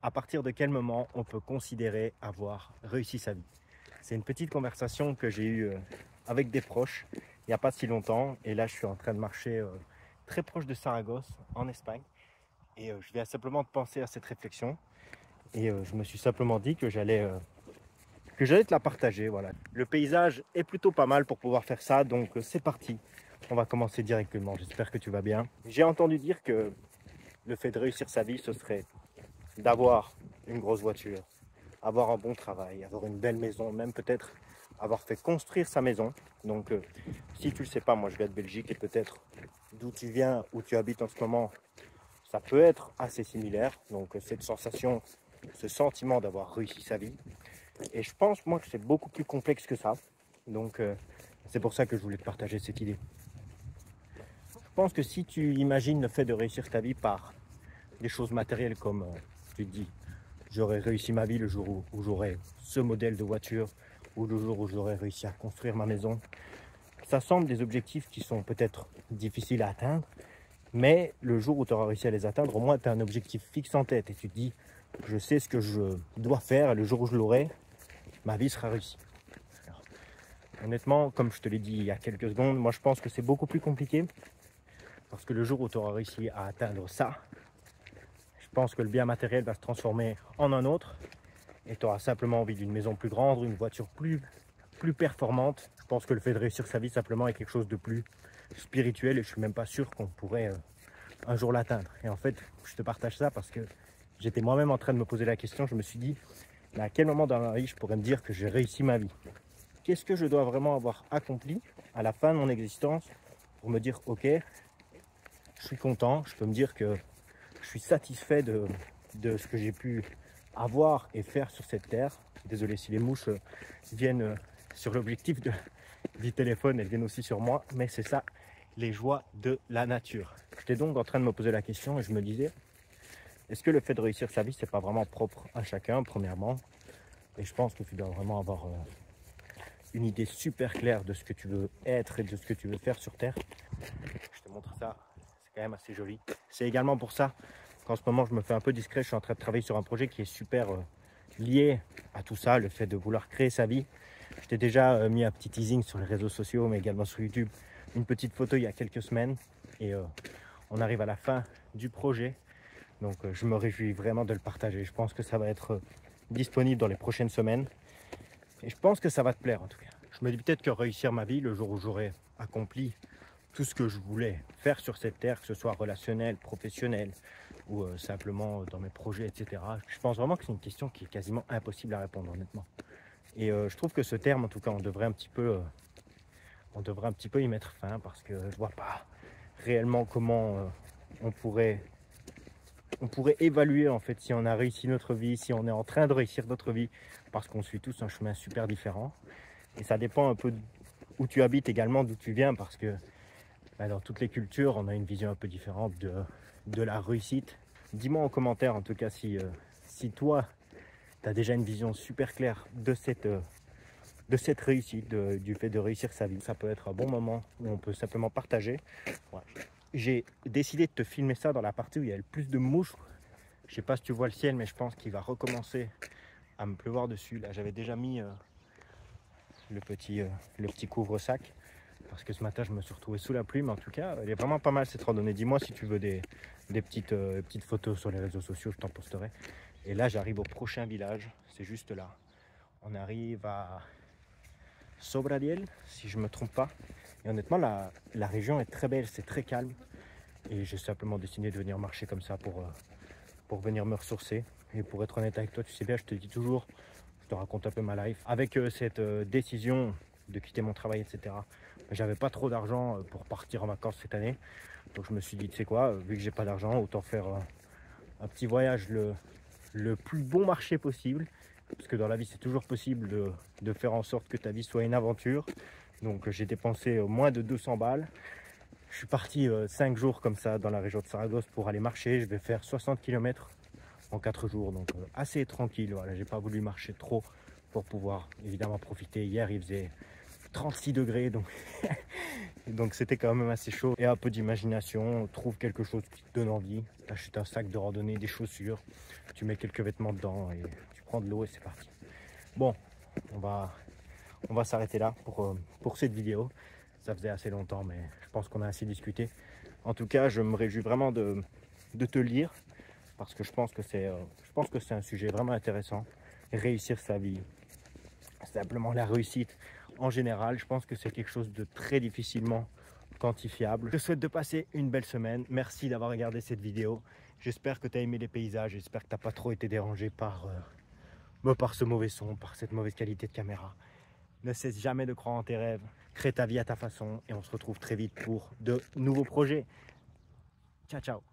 À partir de quel moment on peut considérer avoir réussi sa vie? C'est une petite conversation que j'ai eue avec des proches il n'y a pas si longtemps. Et là, je suis en train de marcher très proche de Saragosse, en Espagne. Et je viens simplement de penser à cette réflexion. Et je me suis simplement dit que j'allais te la partager. Voilà. Le paysage est plutôt pas mal pour pouvoir faire ça. Donc c'est parti. On va commencer directement. J'espère que tu vas bien. J'ai entendu dire que le fait de réussir sa vie, ce serait d'avoir une grosse voiture, avoir un bon travail, avoir une belle maison, même peut-être avoir fait construire sa maison. Donc si tu ne le sais pas, moi je viens de Belgique et peut-être d'où tu viens, où tu habites en ce moment, ça peut être assez similaire. Donc cette sensation, ce sentiment d'avoir réussi sa vie. Et je pense moi que c'est beaucoup plus complexe que ça. Donc c'est pour ça que je voulais te partager cette idée. Je pense que si tu imagines le fait de réussir ta vie par des choses matérielles comme tu te dis, j'aurais réussi ma vie le jour où j'aurai ce modèle de voiture, ou le jour où j'aurai réussi à construire ma maison. Ça semble des objectifs qui sont peut-être difficiles à atteindre, mais le jour où tu auras réussi à les atteindre, au moins tu as un objectif fixe en tête et tu te dis, je sais ce que je dois faire et le jour où je l'aurai, ma vie sera réussie. Alors, honnêtement, comme je te l'ai dit il y a quelques secondes, moi je pense que c'est beaucoup plus compliqué parce que le jour où tu auras réussi à atteindre ça, je pense que le bien matériel va se transformer en un autre et tu auras simplement envie d'une maison plus grande, une voiture plus performante. Je pense que le fait de réussir sa vie simplement est quelque chose de plus spirituel et je suis même pas sûr qu'on pourrait un jour l'atteindre. Et en fait, je te partage ça parce que j'étais moi-même en train de me poser la question. Je me suis dit, mais à quel moment dans ma vie je pourrais me dire que j'ai réussi ma vie? Qu'est-ce que je dois vraiment avoir accompli à la fin de mon existence pour me dire, ok, je suis content, je peux me dire que je suis satisfait de ce que j'ai pu avoir et faire sur cette terre. Désolé si les mouches viennent sur l'objectif du téléphone, elles viennent aussi sur moi, mais c'est ça, les joies de la nature. J'étais donc en train de me poser la question et je me disais, est-ce que le fait de réussir sa vie, c'est pas vraiment propre à chacun, premièrement? Et je pense que tu dois vraiment avoir une idée super claire de ce que tu veux être et de ce que tu veux faire sur terre. Je te montre ça, c'est quand même assez joli. C'est également pour ça qu'en ce moment je me fais un peu discret. Je suis en train de travailler sur un projet qui est super lié à tout ça, le fait de vouloir créer sa vie. Je t'ai déjà mis un petit teasing sur les réseaux sociaux, mais également sur YouTube, une petite photo il y a quelques semaines. Et on arrive à la fin du projet. Donc je me réjouis vraiment de le partager. Je pense que ça va être disponible dans les prochaines semaines. Et je pense que ça va te plaire en tout cas. Je me dis peut-être que réussir ma vie, le jour où j'aurai accompli tout ce que je voulais faire sur cette terre, que ce soit relationnel, professionnel ou simplement dans mes projets, etc. Je pense vraiment que c'est une question qui est quasiment impossible à répondre honnêtement. Et je trouve que ce terme, en tout cas, on devrait un petit peu y mettre fin parce que je vois pas réellement comment on pourrait évaluer en fait si on a réussi notre vie, si on est en train de réussir notre vie, parce qu'on suit tous un chemin super différent. Et ça dépend un peu où tu habites également, d'où tu viens, parce que dans toutes les cultures, on a une vision un peu différente de la réussite. Dis-moi en commentaire en tout cas si toi, tu as déjà une vision super claire de cette réussite, du fait de réussir sa vie. Ça peut être un bon moment où on peut simplement partager. Ouais. J'ai décidé de te filmer ça dans la partie où il y a le plus de mouches. Je sais pas si tu vois le ciel, mais je pense qu'il va recommencer à me pleuvoir dessus. Là, j'avais déjà mis le petit couvre-sac parce que ce matin, je me suis retrouvé sous la pluie. Mais en tout cas, elle est vraiment pas mal cette randonnée. Dis-moi si tu veux des petites photos sur les réseaux sociaux, je t'en posterai. Et là, j'arrive au prochain village. C'est juste là. On arrive à Sobradiel, si je ne me trompe pas. Et honnêtement, la région est très belle, c'est très calme. Et j'ai simplement décidé de venir marcher comme ça pour venir me ressourcer. Et pour être honnête avec toi, tu sais bien, je te dis toujours, je te raconte un peu ma life. Avec cette décision de quitter mon travail, etc., j'avais pas trop d'argent pour partir en vacances cette année. Donc je me suis dit, tu sais quoi, vu que j'ai pas d'argent, autant faire un petit voyage le plus bon marché possible. Parce que dans la vie, c'est toujours possible de faire en sorte que ta vie soit une aventure. Donc j'ai dépensé moins de 200 balles. Je suis parti 5 jours comme ça dans la région de Saragosse pour aller marcher. Je vais faire 60 km en 4 jours, donc assez tranquille. Voilà, j'ai pas voulu marcher trop pour pouvoir évidemment profiter. Hier, il faisait 36 degrés, donc Donc c'était quand même assez chaud. Et un peu d'imagination, trouve quelque chose qui te donne envie. T'achètes un sac de randonnée, des chaussures, tu mets quelques vêtements dedans et tu prends de l'eau et c'est parti. Bon, on va s'arrêter là pour cette vidéo. Ça faisait assez longtemps, mais je pense qu'on a assez discuté. En tout cas, je me réjouis vraiment de te lire parce que je pense que c'est un sujet vraiment intéressant. Réussir sa vie, simplement la réussite en général, je pense que c'est quelque chose de très difficilement quantifiable. Je te souhaite de passer une belle semaine. Merci d'avoir regardé cette vidéo. J'espère que tu as aimé les paysages. J'espère que tu n'as pas trop été dérangé par ce mauvais son, par cette mauvaise qualité de caméra. Ne cesse jamais de croire en tes rêves. Crée ta vie à ta façon et on se retrouve très vite pour de nouveaux projets. Ciao, ciao.